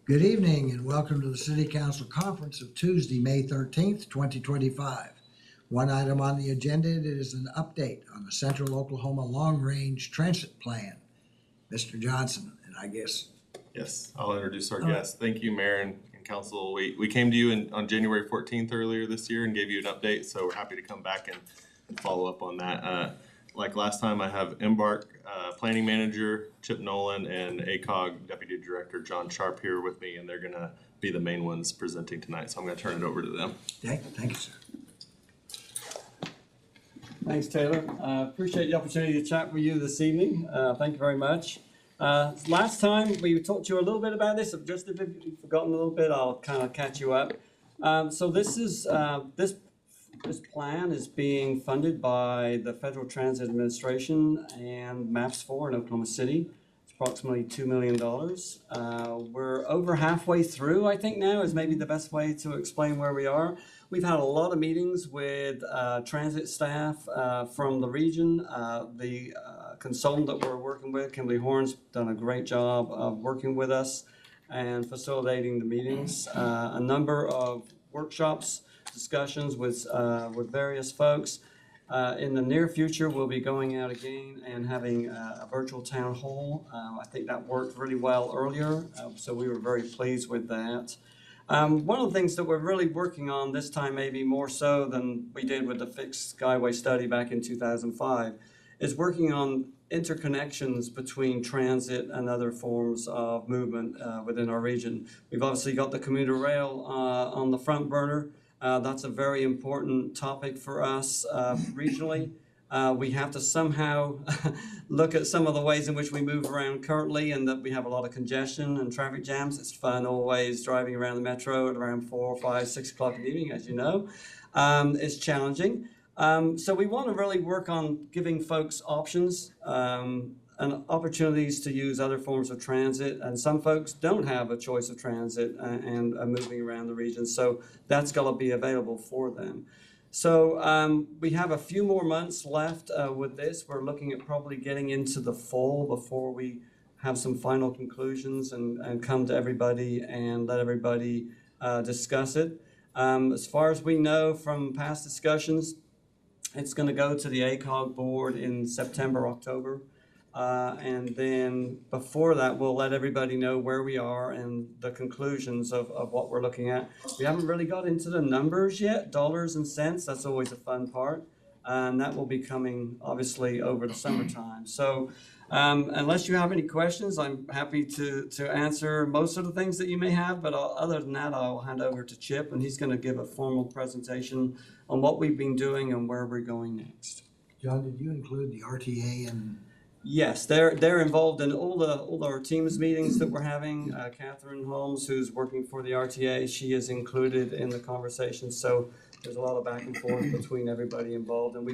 Good evening and welcome to the City Council Conference of Tuesday, May 13th, 2025. One item on the agenda is an update on the Central Oklahoma Long Range Transit Plan. Mr. Johnson, and I guess. Yes, I'll introduce our guest. Thank you, Mayor and Council. We came to you on January 14th earlier this year and gave you an update, so we're happy to come back and follow up on that. Like last time, I have Embark Planning Manager Chip Nolan and ACOG Deputy Director John Sharp here with me, and they're going to be the main ones presenting tonight, so I'm going to turn it over to them. Okay, thank you, sir. Thanks, Taylor. Appreciate the opportunity to chat with you this evening. Thank you very much. Last time we talked to you a little bit about this. Just if you've forgotten a little bit, I'll kind of catch you up. So this is this plan is being funded by the Federal Transit Administration and MAPS4 in Oklahoma City. It's approximately $2 million. We're over halfway through, I think now is maybe the best way to explain where we are. We've had a lot of meetings with transit staff from the region. The consultant that we're working with, Kimberly Horn's done a great job of working with us and facilitating the meetings. A number of workshops, discussions with various folks. In the near future, we'll be going out again and having a virtual town hall. I think that worked really well earlier, so we were very pleased with that. One of the things that we're really working on this time, maybe more so than we did with the fixed skyway study back in 2005, is working on interconnections between transit and other forms of movement within our region. We've obviously got the commuter rail on the front burner. That's a very important topic for us regionally. We have to somehow look at some of the ways in which we move around currently, and that we have a lot of congestion and traffic jams. It's fun always driving around the metro at around 4, 5, 6 o'clock in the evening, as you know. It's challenging. So we want to really work on giving folks options and opportunities to use other forms of transit. And some folks don't have a choice of transit and are moving around the region. So that's got to be available for them. So we have a few more months left with this. We're looking at probably getting into the fall before we have some final conclusions and come to everybody and let everybody discuss it. As far as we know from past discussions, it's going to go to the ACOG board in September, October. And then before that, we'll let everybody know where we are and the conclusions of what we're looking at. We haven't really got into the numbers yet, dollars and cents. That's always a fun part. And that will be coming, obviously, over the summertime. So unless you have any questions, I'm happy to answer most of the things that you may have. But other than that, I'll hand over to Chip, and he's going to give a formal presentation on what we've been doing and where we're going next. John, did you include the RTA and... Yes, they're involved in all our teams meetings that we're having. Catherine Holmes, who's working for the RTA, she is included in the conversation. So there's a lot of back and forth between everybody involved. And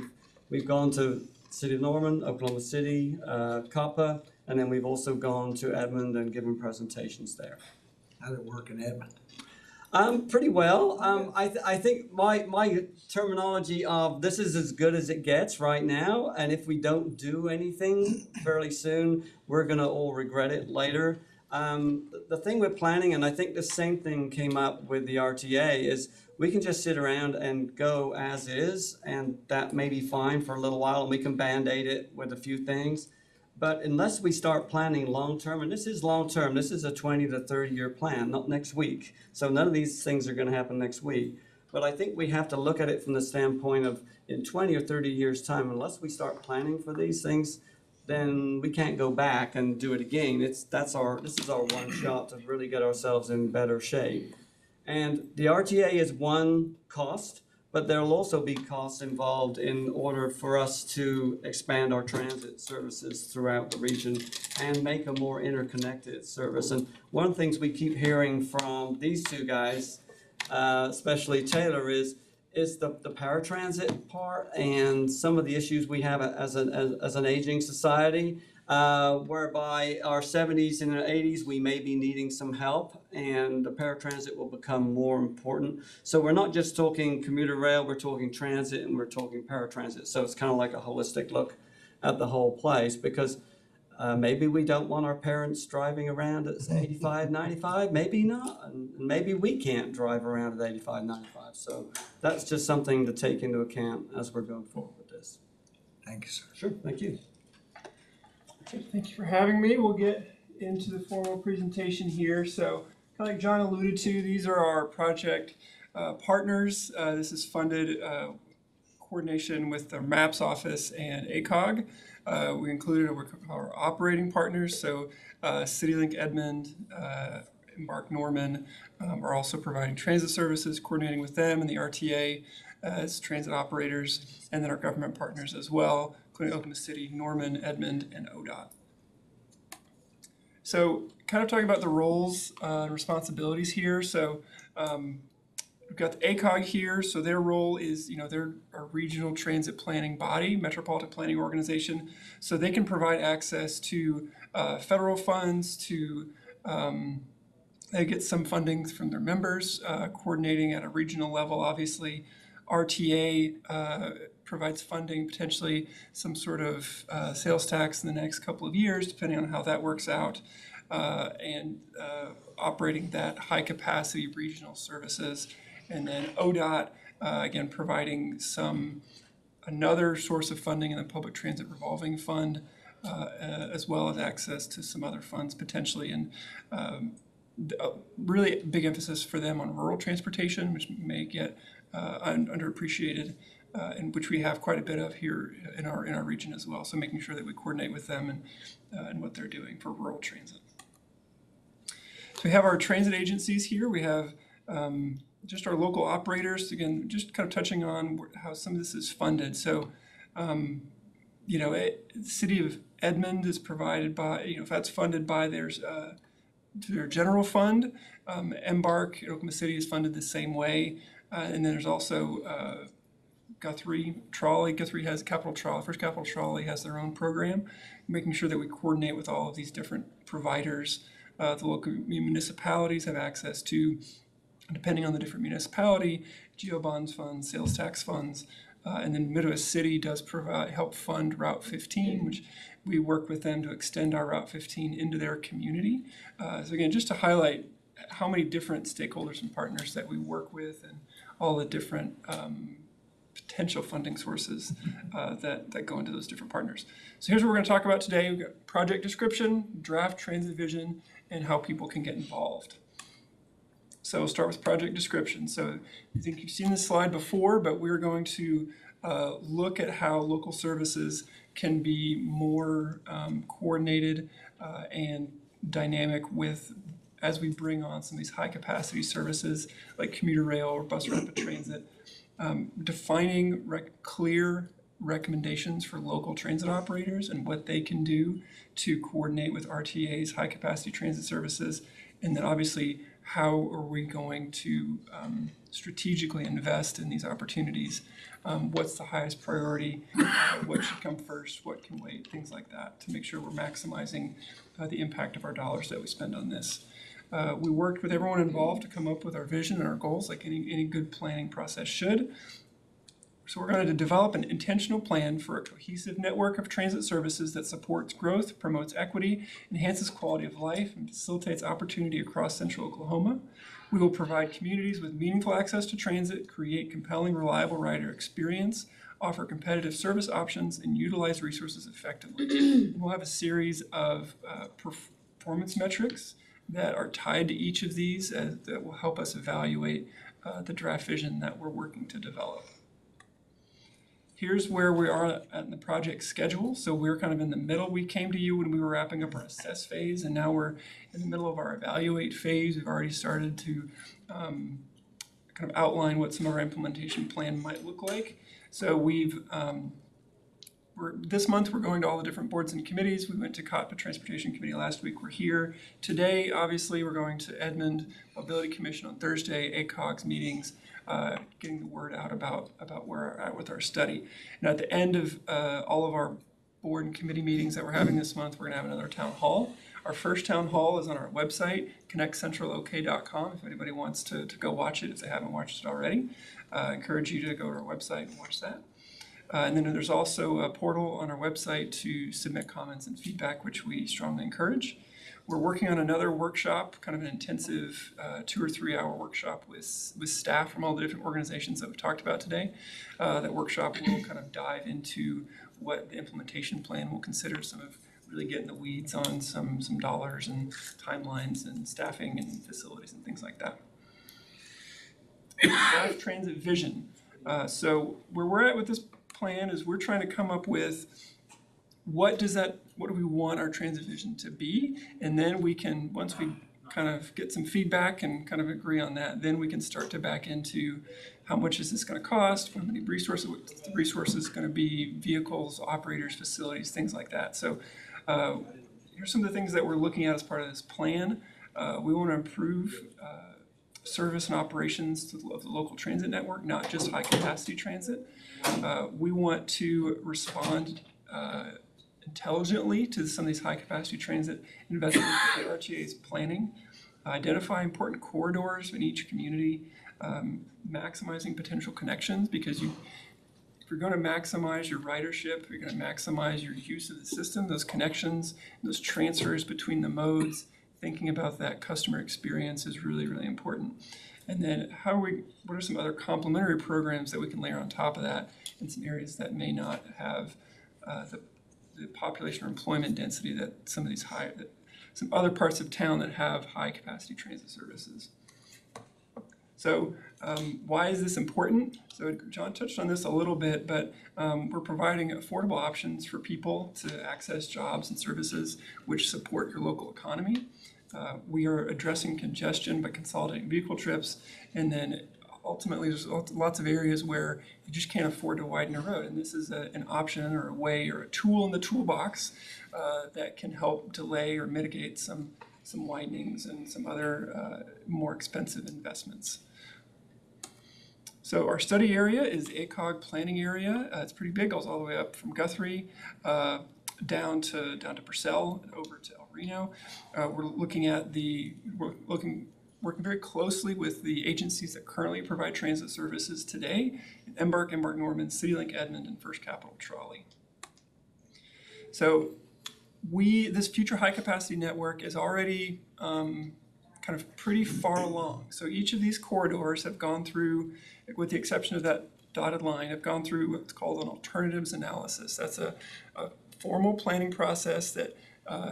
we've gone to City of Norman, Oklahoma City, COPPA, and then we've also gone to Edmond and given presentations there. How did it work in Edmond? Pretty well. I think my terminology of this is as good as it gets right now, and if we don't do anything fairly soon, we're going to all regret it later. The thing with planning, and I think the same thing came up with the RTA, is we can just sit around and go as is, and that may be fine for a little while, and we can band-aid it with a few things. But unless we start planning long-term, and this is long-term, this is a 20 to 30-year plan, not next week. So none of these things are going to happen next week. But I think we have to look at it from the standpoint of in 20 or 30 years' time, unless we start planning for these things, then we can't go back and do it again. This is our one shot to really get ourselves in better shape. And the RTA is one cost, but there'll also be costs involved in order for us to expand our transit services throughout the region and make a more interconnected service. And one of the things we keep hearing from these two guys, especially Taylor, is the paratransit part and some of the issues we have as an aging society. Whereby our 70s and 80s, we may be needing some help, and the paratransit will become more important. So we're not just talking commuter rail, we're talking transit, and we're talking paratransit. So it's kind of like a holistic look at the whole place, because Maybe we don't want our parents driving around at 85, 95, maybe not. And maybe we can't drive around at 85, 95. So that's just something to take into account as we're going forward with this. Thank you, sir. Sure, thank you. Okay, thank you for having me. We'll get into the formal presentation here. So, kind of like John alluded to, these are our project partners. This is funded coordination with the MAPS office and ACOG. We included our operating partners, so CityLink Edmond, Embark Norman are also providing transit services, coordinating with them and the RTA as transit operators, and then our government partners as well, including Oklahoma City, Norman, Edmond, and ODOT. So kind of talking about the roles and responsibilities here. So we've got the ACOG here. So their role is, they're a regional transit planning body, metropolitan planning organization. So they can provide access to federal funds, they get some funding from their members, coordinating at a regional level, obviously. RTA provides funding, potentially some sort of sales tax in the next couple of years, depending on how that works out, and operating that high capacity regional services. And then ODOT, again, providing another source of funding in the Public Transit Revolving Fund, as well as access to some other funds potentially. And really big emphasis for them on rural transportation, which may get underappreciated, and which we have quite a bit of here in our region as well. So making sure that we coordinate with them and what they're doing for rural transit. So we have our transit agencies here. We have just our local operators. Again, just kind of touching on how some of this is funded. So, the city of Edmond is provided by, that's funded by their general fund. Embark, Oklahoma City is funded the same way. And then there's also Guthrie Trolley. Guthrie has Capital Trolley. First Capital Trolley has their own program, making sure that we coordinate with all of these different providers. The local municipalities have access to, depending on the different municipality, GeoBonds funds, sales tax funds, and then Midwest City does help fund Route 15, which we work with them to extend our Route 15 into their community. So again, just to highlight how many different stakeholders and partners that we work with and all the different potential funding sources that go into those different partners. So here's what we're going to talk about today. We've got project description, draft transit vision, and how people can get involved. So we'll start with project description. So I think you've seen this slide before, but we're going to look at how local services can be more coordinated and dynamic as we bring on some of these high capacity services like commuter rail or bus rapid transit, defining clear recommendations for local transit operators and what they can do to coordinate with RTA's high capacity transit services, and then obviously how are we going to strategically invest in these opportunities? What's the highest priority? What should come first? What can wait? Things like that to make sure we're maximizing the impact of our dollars that we spend on this. We worked with everyone involved to come up with our vision and our goals, like any good planning process should. So we're going to develop an intentional plan for a cohesive network of transit services that supports growth, promotes equity, enhances quality of life, and facilitates opportunity across central Oklahoma. We will provide communities with meaningful access to transit, create compelling, reliable rider experience, offer competitive service options, and utilize resources effectively. We'll have a series of performance metrics that are tied to each of these that will help us evaluate the draft vision that we're working to develop. Here's where we are at the project schedule. So we're kind of in the middle. We came to you when we were wrapping up our assess phase, and now we're in the middle of our evaluate phase. We've already started to kind of outline what some of our implementation plan might look like. So this month we're going to all the different boards and committees. We went to COTPA Transportation Committee last week. We're here today. Obviously, we're going to Edmond Mobility Commission on Thursday, ACOG's meetings. Getting the word out about where we're at with our study. And at the end of all of our board and committee meetings that we're having this month, we're going to have another town hall. Our first town hall is on our website, connectcentralok.com, if anybody wants to go watch it if they haven't watched it already. I encourage you to go to our website and watch that. And then there's also a portal on our website to submit comments and feedback, which we strongly encourage. We're working on another workshop, kind of an intensive 2 or 3 hour workshop with staff from all the different organizations that we've talked about today. That workshop will kind of dive into what the implementation plan will consider, some of really getting the weeds on some dollars and timelines and staffing and facilities and things like that. Draft transit vision. So where we're at with this plan is we're trying to come up with what do we want our transit vision to be? And then we can, once we kind of get some feedback and kind of agree on that, then we can start to back into how much is this going to cost, how many resources going to be, vehicles, operators, facilities, things like that. So here's some of the things that we're looking at as part of this plan. We want to improve service and operations of the local transit network, not just high capacity transit. We want to respond intelligently to some of these high capacity transit investments that the RTA is planning, identify important corridors in each community, maximizing potential connections, because if you're going to maximize your ridership, you're going to maximize your use of the system, those connections, those transfers between the modes, thinking about that customer experience is really, really important. And then what are some other complementary programs that we can layer on top of that in some areas that may not have the population or employment density that some other parts of town that have high capacity transit services. So why is this important? So John touched on this a little bit, but we're providing affordable options for people to access jobs and services which support your local economy. We are addressing congestion by consolidating vehicle trips, and then ultimately there's lots of areas where you just can't afford to widen a road, and this is an option or a way or a tool in the toolbox that can help delay or mitigate some widenings and some other more expensive investments. So our study area is the ACOG planning area. It's pretty big, goes all the way up from Guthrie down to Purcell and over to El Reno. We're working very closely with the agencies that currently provide transit services today: Embark Norman, CityLink Edmond, and First Capital Trolley. So this future high capacity network is already kind of pretty far along. So each of these corridors have gone through, with the exception of that dotted line, have gone through what's called an alternatives analysis. That's a formal planning process that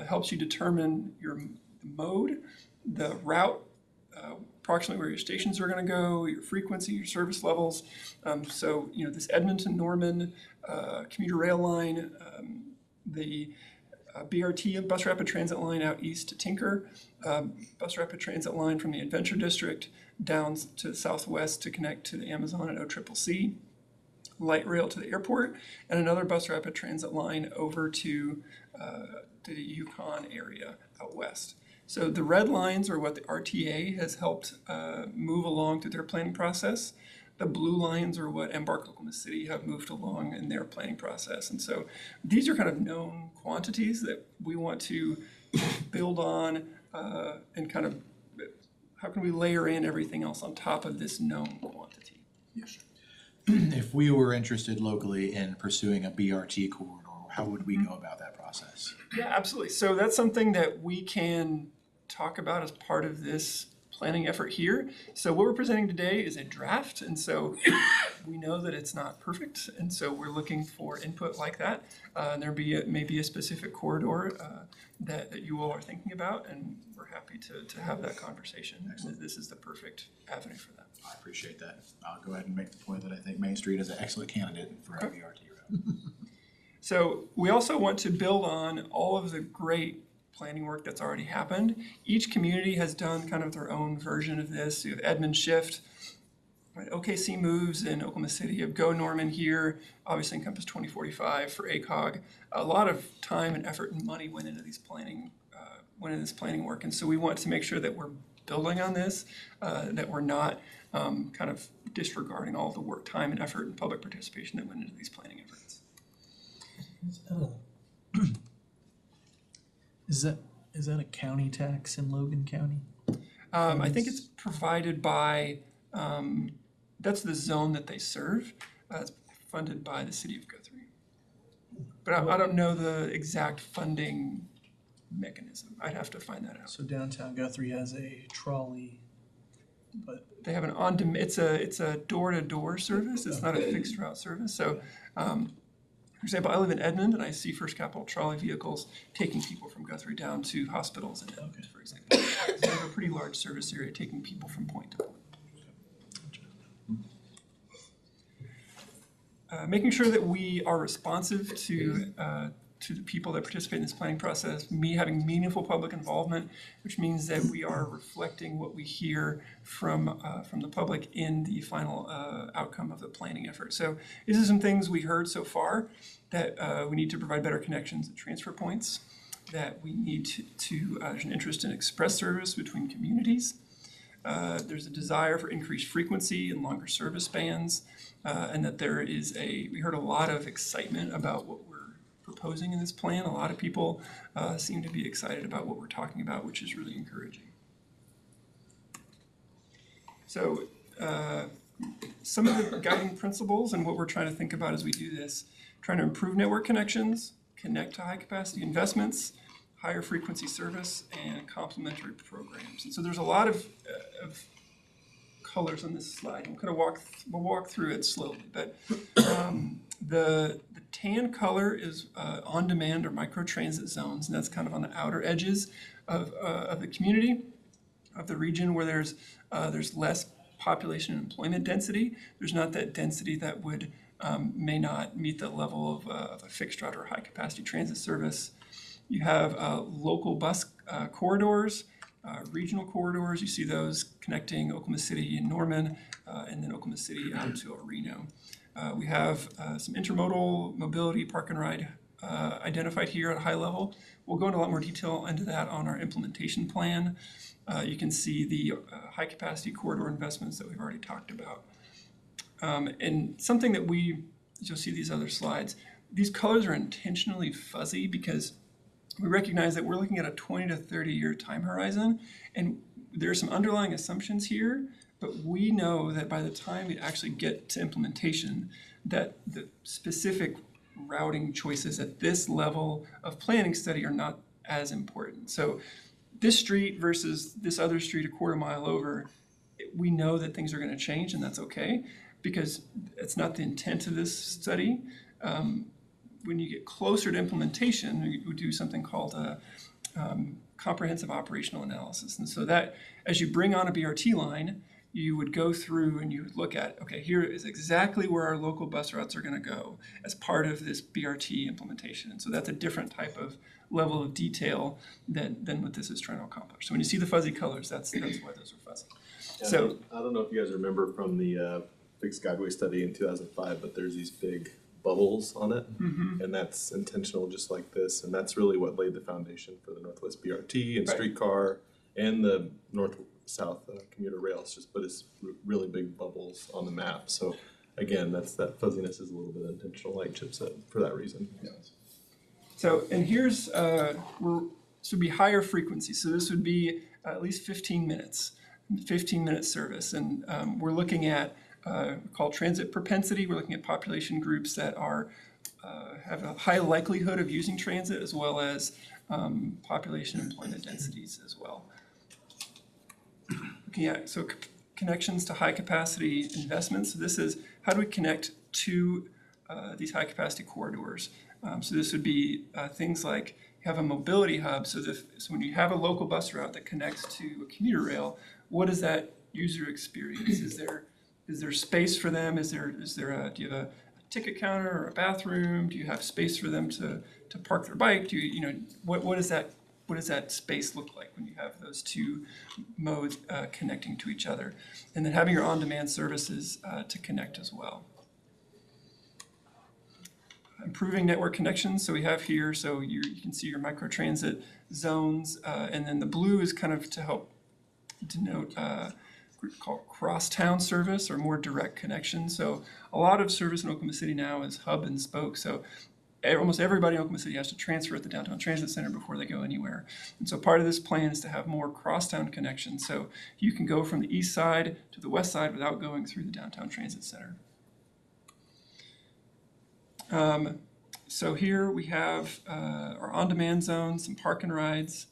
helps you determine your mode, the route, approximately where your stations are going to go, your frequency, your service levels. So this Edmonton-Norman commuter rail line, the BRT, Bus Rapid Transit line out east to Tinker, Bus Rapid Transit line from the Adventure District down to the southwest to connect to the Amazon and OCCC, light rail to the airport, and another Bus Rapid Transit line over to the Yukon area out west. So the red lines are what the RTA has helped move along through their planning process. The blue lines are what Embark Oklahoma City have moved along in their planning process. And so these are kind of known quantities that we want to build on and kind of, how can we layer in everything else on top of this known quantity? Yes, sir. If we were interested locally in pursuing a BRT corridor, how would we go about that process? Yeah, absolutely. So that's something that we can talk about as part of this planning effort here. So what we're presenting today is a draft, and so we know that it's not perfect, and so we're looking for input like that. May be a specific corridor that you all are thinking about, and we're happy to have that conversation. Excellent. This is the perfect avenue for that. I appreciate that. I'll go ahead and make the point that I think Main Street is an excellent candidate for a BRT route. So we also want to build on all of the great planning work that's already happened. Each community has done kind of their own version of this. You have Edmond Shift, right? OKC Moves in Oklahoma City. You have Go Norman here, obviously Encompass 2045 for ACOG. A lot of time and effort and money went into this planning work, and so we want to make sure that we're building on this, that we're not kind of disregarding all the work, time, and effort and public participation that went into these planning efforts. Is that a county tax in Logan County? I think it's provided by, that's the zone that they serve. It's funded by the city of Guthrie. But I don't know the exact funding mechanism. I'd have to find that out. So downtown Guthrie has a trolley, but They have an on-demand, it's a door-to-door service. It's not a fixed route service. So, for example, I live in Edmond and I see First Capital trolley vehicles taking people from Guthrie down to hospitals in Edmond, for example. So they have a pretty large service area taking people from point to point. Making sure that we are responsive to the people that participate in this planning process, having meaningful public involvement, which means that we are reflecting what we hear from the public in the final outcome of the planning effort. So these are some things we heard so far, that we need to provide better connections at transfer points, that we need there's an interest in express service between communities. There's a desire for increased frequency and longer service spans, and that we heard a lot of excitement about what we're proposing in this plan. A lot of people seem to be excited about what we're talking about, which is really encouraging. So some of the guiding principles and what we're trying to think about as we do this, trying to improve network connections, connect to high capacity investments, higher frequency service, and complementary programs. And so there's a lot of colors on this slide. We'll walk through it slowly, but the tan color is on-demand or micro-transit zones, and that's kind of on the outer edges of the community, of the region where there's less population and employment density. There's not that density that would may not meet the level of a fixed route or high capacity transit service. You have local bus corridors, regional corridors. You see those connecting Oklahoma City and Norman, and then Oklahoma City out to El Reno. We have some intermodal mobility park and ride identified here at a high level. We'll go into a lot more detail into that on our implementation plan. You can see the high capacity corridor investments that we've already talked about. And something that you'll see these other slides, these colors are intentionally fuzzy because we recognize that we're looking at a 20 to 30 year time horizon, and there are some underlying assumptions here, but we know that by the time we actually get to implementation, that the specific routing choices at this level of planning study are not as important. So this street versus this other street a quarter mile over, we know that things are going to change, and that's okay, because it's not the intent of this study. When you get closer to implementation, we do something called a comprehensive operational analysis. And so that, as you bring on a BRT line, you would go through and you would look at, okay, here is exactly where our local bus routes are going to go as part of this BRT implementation. And so that's a different type of level of detail than what this is trying to accomplish. So when you see the fuzzy colors, that's why those are fuzzy. Yeah, So I don't know if you guys remember from the fixed guideway study in 2005, but there's these big bubbles on it, and that's intentional, just like this, and that's really what laid the foundation for the Northwest BRT and Right. streetcar and the north-south commuter rails. But it's really big bubbles on the map. So again, that fuzziness is a little bit intentional, like Chip said, for that reason. So, and here's, this would be higher frequency. So this would be at least 15 minutes, 15-minute service. And we're looking at, called transit propensity. We're looking at population groups that have a high likelihood of using transit, as well as population employment densities as well. Looking at, connections to high capacity investments. So this is, how do we connect to these high capacity corridors? So this would be things like you have a mobility hub. So when you have a local bus route that connects to a commuter rail, what is that user experience? Is there space for them? Do you have a ticket counter or a bathroom? Do you have space for them to park their bike? What does that space look like when you have those two modes connecting to each other? And then having your on-demand services to connect as well. Improving network connections. So we have here, so you can see your microtransit zones, and then the blue is kind of to help denote called crosstown service or more direct connection. So a lot of service in Oklahoma City now is hub and spoke. So almost everybody in Oklahoma City has to transfer at the downtown transit center before they go anywhere. And so part of this plan is to have more crosstown connections. So you can go from the east side to the west side without going through the downtown transit center. So here we have our on-demand zones, some park and rides.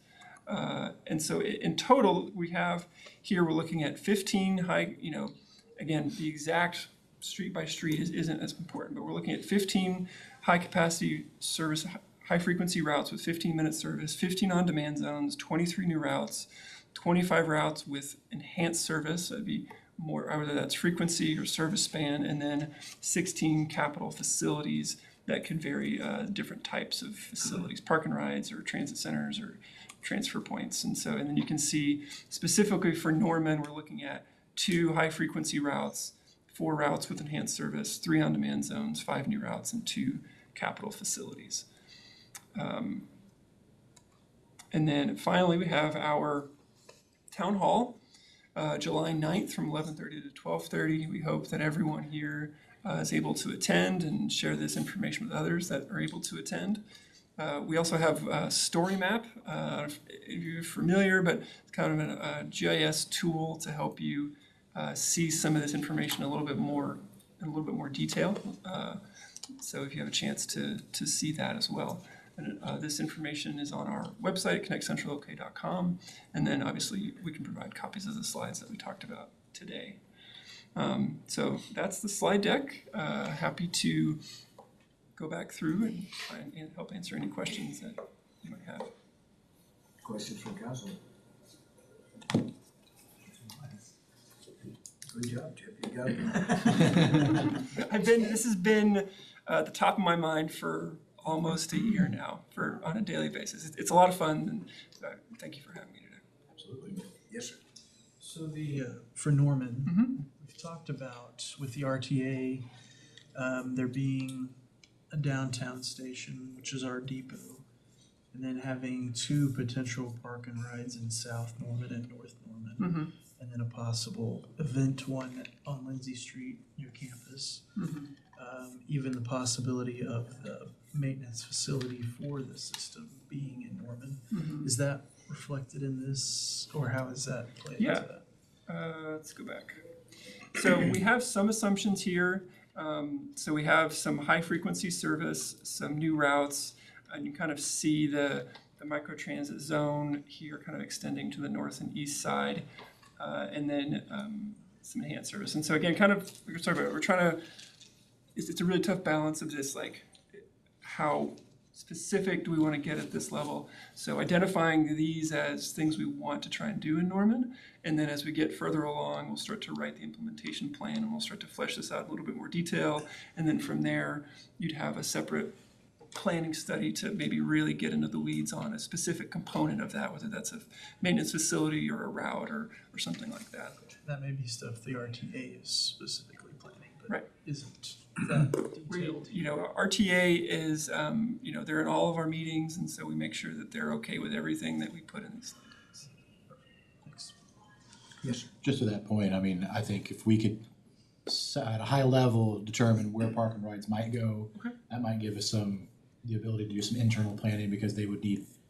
And so in total, we have here, we're looking at 15 high, again, the exact street by street isn't as important, but we're looking at 15 high capacity service, high frequency routes with 15-minute service, 15 on-demand zones, 23 new routes, 25 routes with enhanced service. That'd be more, whether that's frequency or service span, and then 16 capital facilities that could vary, different types of facilities, park and rides or transit centers or transfer points. And then you can see specifically for Norman, we're looking at 2 high frequency routes, 4 routes with enhanced service, 3 on-demand zones, 5 new routes, and 2 capital facilities. And then finally, we have our town hall, July 9th from 11:30 to 12:30. We hope that everyone here is able to attend and share this information with others that are able to attend. We also have a story map, if you're familiar, but it's kind of a GIS tool to help you see some of this information in a little bit more detail. So if you have a chance to see that as well. And this information is on our website, connectcentralok.com, and then obviously we can provide copies of the slides that we talked about today. So that's the slide deck. Happy to go back through and try and help answer any questions that you might have. Questions from council? Good job, Chip. You got it. This has been at the top of my mind for almost a year now, on a daily basis. It's a lot of fun, and thank you for having me today. Absolutely. Yes, sir. So for Norman, we've talked about with the RTA, there being a downtown station, which is our depot, and then having 2 potential park and rides in South Norman and North Norman, and then a possible event one on Lindsay Street near campus. Even the possibility of the maintenance facility for the system being in Norman. Is that reflected in this, or how is that played into that? Let's go back. So we have some assumptions here. So we have some high frequency service, some new routes, and you kind of see the microtransit zone here kind of extending to the north and east side, and then some enhanced service. And so again, kind of, we're trying to, it's a really tough balance of this, like how specific do we want to get at this level? So identifying these as things we want to try and do in Norman, and then as we get further along, we'll start to write the implementation plan and we'll start to flesh this out in a little bit more detail. And then from there, you'd have a separate planning study to maybe really get into the weeds on a specific component of that, whether that's a maintenance facility or a route or something like that. That may be stuff the RTA is specifically planning, but Right. isn't that detailed. RTA is, they're in all of our meetings, and so we make sure that they're okay with everything that we put in these slides. Thanks. Yes, sir. Just to that point, I mean, I think if we could at a high level determine where park and rides might go, that might give us the ability to do some internal planning, because they would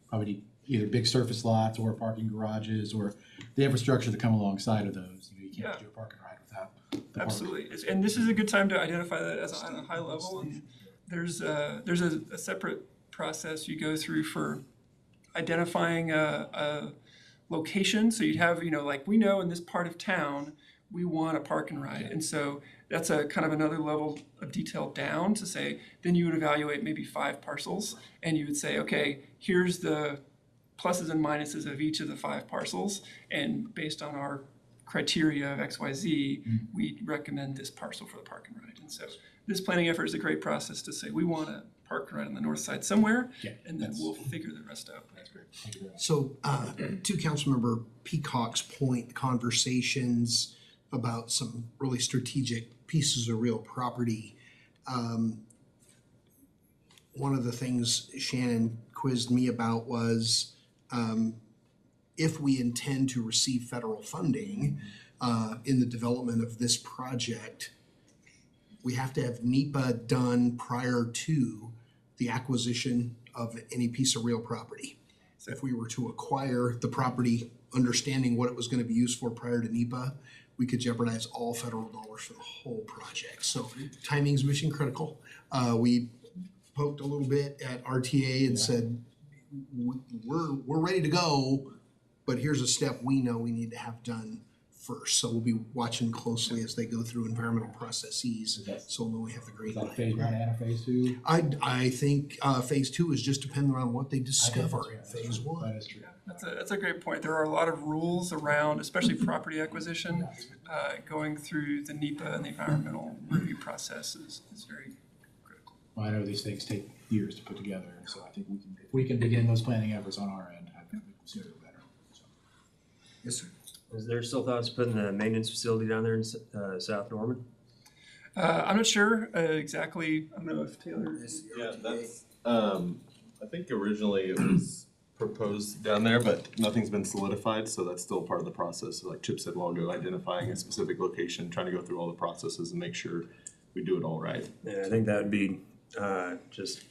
probably need either big surface lots or parking garages or the infrastructure to come alongside of those. You can't just do a park and ride without the park. Absolutely, and this is a good time to identify that at a high level. And there's a separate process you go through for identifying a location. So you'd have, like we know in this part of town, we want a park and ride. And so that's a kind of another level of detail down to say, then you would evaluate maybe 5 parcels and you would say, okay, here's the pluses and minuses of each of the 5 parcels. And based on our criteria of XYZ, we recommend this parcel for the park and ride. And so this planning effort is a great process to say, we want a park and ride on the north side somewhere, and then we'll figure the rest out. That's great. Thank you very much. So, to Councilmember Peacock's point, conversations about some really strategic pieces of real property. One of the things Shannon quizzed me about was, if we intend to receive federal funding in the development of this project, we have to have NEPA done prior to the acquisition of any piece of real property. So if we were to acquire the property, understanding what it was going to be used for prior to NEPA, we could jeopardize all federal dollars for the whole project. So timing's mission critical. We poked a little bit at RTA and said, we're ready to go, but here's a step we know we need to have done first. So we'll be watching closely as they go through environmental processes, so we'll know we have the green Is that light. phase one and a phase two? I think phase two is just dependent on what they I think discover that's in right. phase one. That is true. That's a great point. There are a lot of rules around, especially property acquisition, going through the NEPA and the environmental review process is very critical. Well, I know these things take years to put together, and so I think if we can begin those planning efforts on our end, I think the sooner the better. So. Yes, sir. Is there still thoughts of putting the maintenance facility down there in South Norman? I'm not sure exactly, I don't know if Taylor. Yeah, that's, I think originally it was proposed down there, but nothing's been solidified, so that's still part of the process. So like Chip said a while ago, identifying a specific location, trying to go through all the processes and make sure we do it all right. Yeah, I think that would be just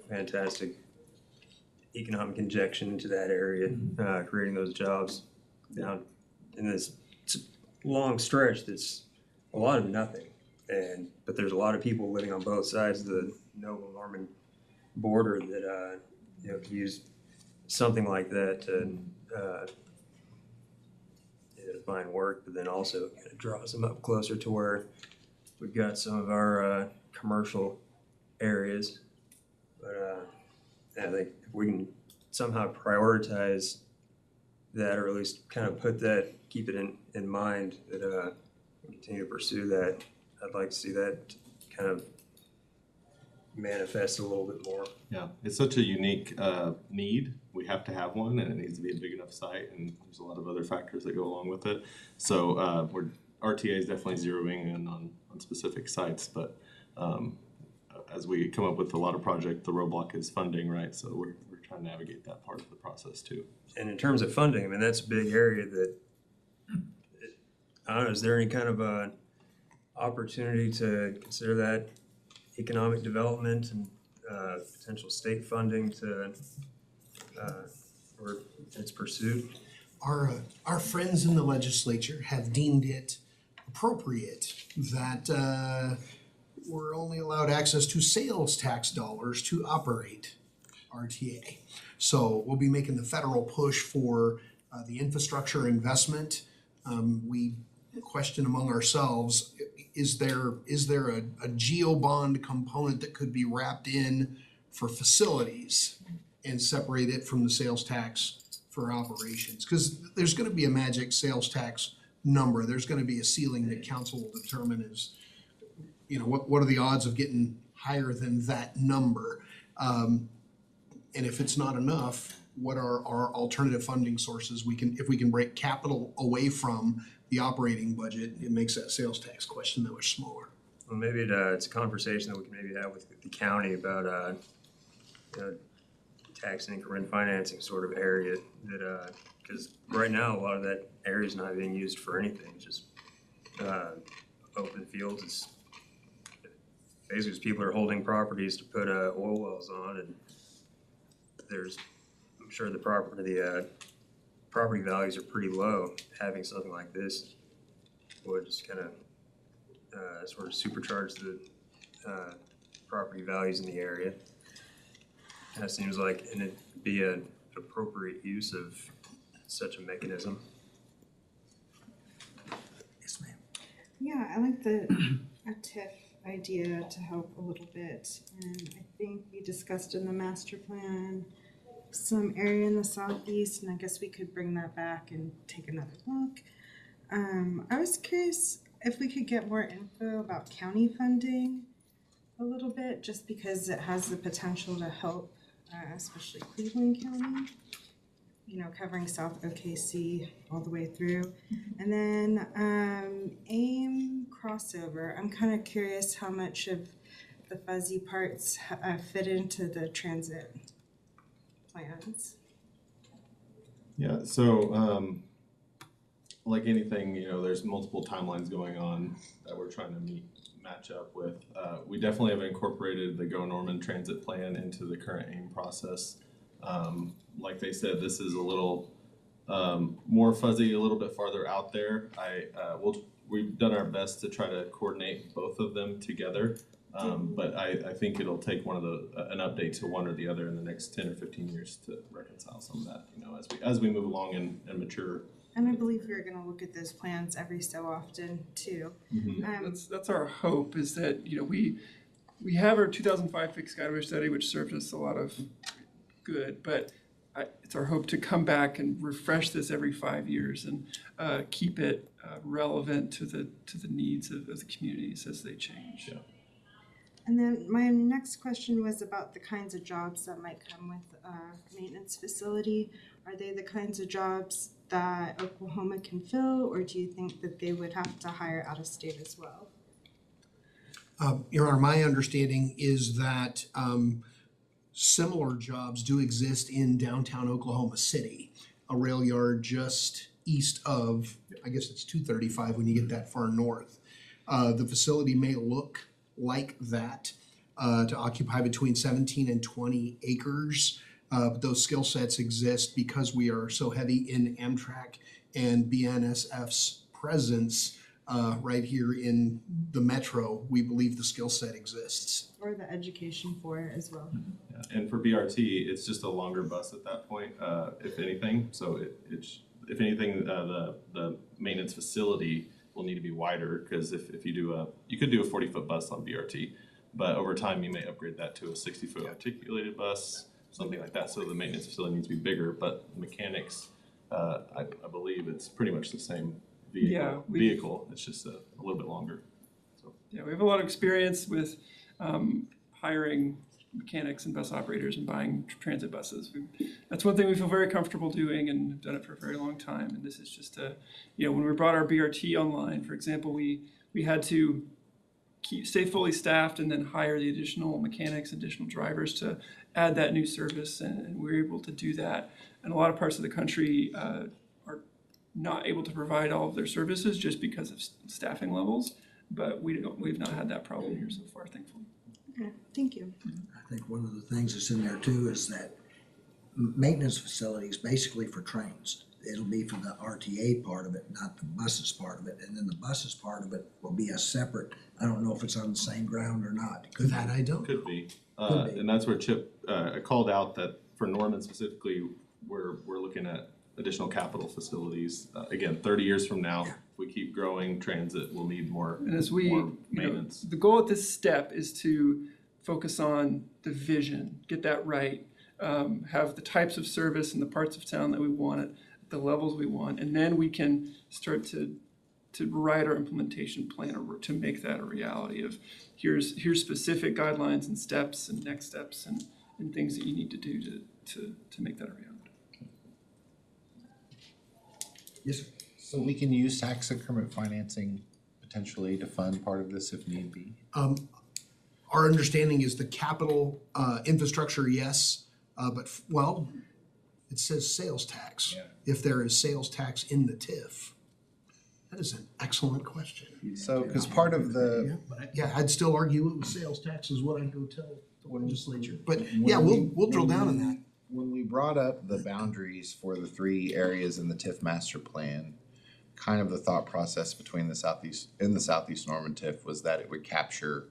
fantastic economic injection into that area, creating those jobs down in this long stretch that's a lot of nothing. But there's a lot of people living on both sides of the Noble Norman border that could use something like that to find work, but then also kind of draws them up closer to where we've got some of our commercial areas. But I think if we can somehow prioritize that, or at least kind of keep it in mind that we continue to pursue that, I'd like to see that kind of manifest a little bit more. Yeah, it's such a unique need. We have to have one, and it needs to be a big enough site, and there's a lot of other factors that go along with it. So RTA is definitely zeroing in on specific sites, but as we come up with a lot of projects, the roadblock is funding, right? So we're trying to navigate that part of the process too. And in terms of funding, I mean, that's a big area that, I don't know, is there any kind of a opportunity to consider that economic development and potential state funding to, or its pursuit? Our friends in the legislature have deemed it appropriate that we're only allowed access to sales tax dollars to operate RTA. So we'll be making the federal push for the infrastructure investment. We question among ourselves, is there a geo bond component that could be wrapped in for facilities and separate it from the sales tax for operations? Because there's gonna be a magic sales tax number. There's gonna be a ceiling that council will determine is, what are the odds of getting higher than that number? And if it's not enough, what are our alternative funding sources? If we can break capital away from the operating budget, it makes that sales tax question that much smaller. Well, maybe it's a conversation that we can maybe have with the county about tax increment financing sort of area that, because right now a lot of that area is not being used for anything, just open fields. It's basically just people are holding properties to put oil wells on, and I'm sure the property values are pretty low. Having something like this would just kind of sort of supercharge the property values in the area. Kind of seems like, and it'd be an appropriate use of such a mechanism. Yes, ma'am. Yeah, I like the a TIF idea to help a little bit. And I think we discussed in the master plan some area in the southeast, and I guess we could bring that back and take another look. I was curious if we could get more info about county funding a little bit, just because it has the potential to help, especially Cleveland County, covering South OKC all the way through. And then AIM crossover, I'm kind of curious how much of the fuzzy parts fit into the transit plans. Yeah, so like anything, there's multiple timelines going on that we're trying to match up with. We definitely have incorporated the Go Norman Transit Plan into the current AIM process. Like they said, this is a little more fuzzy, a little bit farther out there. We've done our best to try to coordinate both of them together. But I think it'll take one of an update to one or the other in the next 10 or 15 years to reconcile some of that, you know, as we move along and mature. And I believe we're gonna look at those plans every so often too. That's our hope, is that, you know, we have our 2005 fixed guideway study, which served us a lot of good, but it's our hope to come back and refresh this every 5 years and keep it relevant to the needs of the communities as they change. Yeah. And then my next question was about the kinds of jobs that might come with a maintenance facility. Are they the kinds of jobs that Oklahoma can fill, or do you think that they would have to hire out of state as well? Your Honor, my understanding is that similar jobs do exist in downtown Oklahoma City, a rail yard just east of, I guess it's 235 when you get that far north. The facility may look like that, to occupy between 17 and 20 acres. But those skill sets exist because we are so heavy in Amtrak and BNSF's presence right here in the metro. We believe the skill set exists. Or the education for it as well? Yeah. And for BRT, it's just a longer bus at that point, if anything. So it's if anything, the maintenance facility will need to be wider, because if you do you could do a 40-foot bus on BRT, but over time you may upgrade that to a 60-foot articulated bus, something like that. So the maintenance facility needs to be bigger, but mechanics, I believe it's pretty much the same vehicle. It's just a little bit longer. So. Yeah, we have a lot of experience with hiring mechanics and bus operators and buying transit buses. That's one thing we feel very comfortable doing, and have done it for a very long time. And this is just when we brought our BRT online, for example, we had to stay fully staffed and then hire the additional mechanics, additional drivers to add that new service, and we were able to do that. And a lot of parts of the country are not able to provide all of their services just because of staffing levels, but we've not had that problem here so far, thankfully. Okay, thank you. I think one of the things that's in there too is that maintenance facilities basically for trains. It'll be for the RTA part of it, not the buses part of it. And then the buses part of it will be a separate, I don't know if it's on the same ground or not. It could That I don't. Could be. Could be. And that's where Chip called out that for Norman specifically, we're looking at additional capital facilities. Again, 30 years from now, if we keep growing transit, we'll need more, And as more maintenance. the goal at this step is to focus on the vision, get that right, have the types of service and the parts of town that we want at the levels we want, and then we can start to write our implementation plan or to make that a reality of here's specific guidelines and steps and next steps and things that you need to do to make that a reality. Yes, sir. So we can use tax increment financing potentially to fund part of this if need be? Our understanding is the capital infrastructure, yes, but it says sales tax. Yeah. If there is sales tax in the TIF, that is an excellent question. So, because part of the, Yeah, I'd still argue it was sales tax is what I'd go tell the legislature, but When yeah, we- we'll drill when down on we- that. when we brought up the boundaries for the 3 areas in the TIF master plan, kind of the thought process between the southeast Norman TIF was that it would capture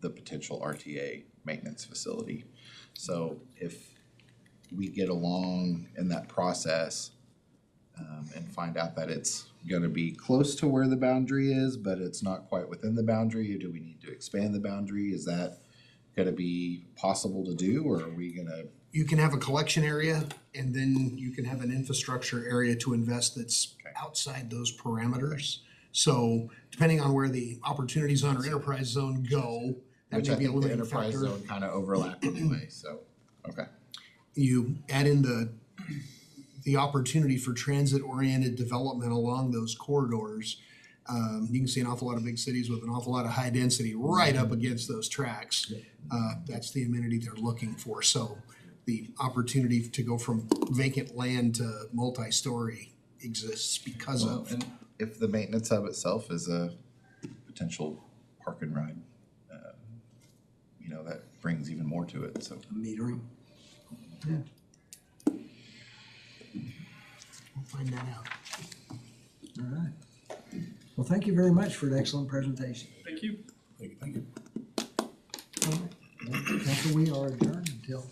the potential RTA maintenance facility. So if we get along in that process and find out that it's gonna be close to where the boundary is, but it's not quite within the boundary, or do we need to expand the boundary? Is that gonna be possible to do, or are we gonna? You can have a collection area, and then you can have an infrastructure area to invest that's outside those parameters. So depending on where the opportunity zone or enterprise zone go, that Which may I be a think the limiting enterprise factor. zone kind of overlap anyway, so, okay. You add in the opportunity for transit-oriented development along those corridors. You can see an awful lot of big cities with an awful lot of high density right up against those tracks. That's the amenity they're looking for. So the opportunity to go from vacant land to multi-story exists because Well, of. and if the maintenance hub itself is a potential park and ride, that brings even more to it, so. Metering. We'll find that out. All right. Well, thank you very much for an excellent presentation. Thank you. Thank you. we are adjourned until